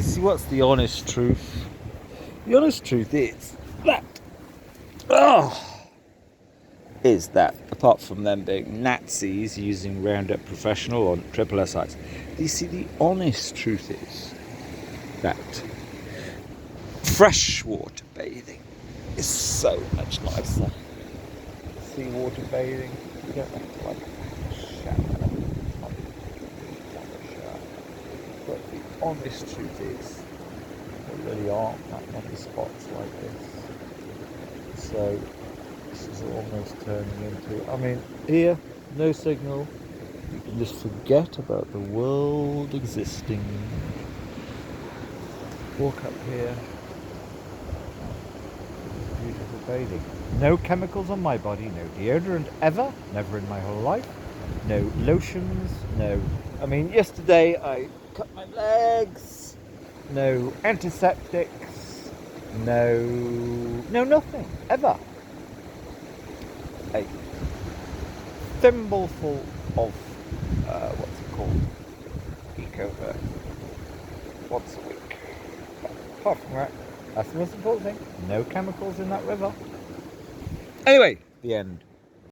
you see what's the honest truth? The honest truth is that apart from them being Nazis using Roundup Professional or triple SIs, you see the honest truth is that freshwater bathing is so much nicer. Seawater bathing, you don't have to shower. But the honest truth is there really aren't that many spots like this. So this is almost turning into, here, no signal. You can just forget about the world existing. Walk up here. Beautiful bathing. No chemicals on my body, no deodorant ever, never in my whole life. No lotions, no. Yesterday I cut my legs. No antiseptics. No nothing ever. A thimbleful of what's it called? Eco once a week. But apart from that, that's the most important thing. No chemicals in that river. Anyway, the end.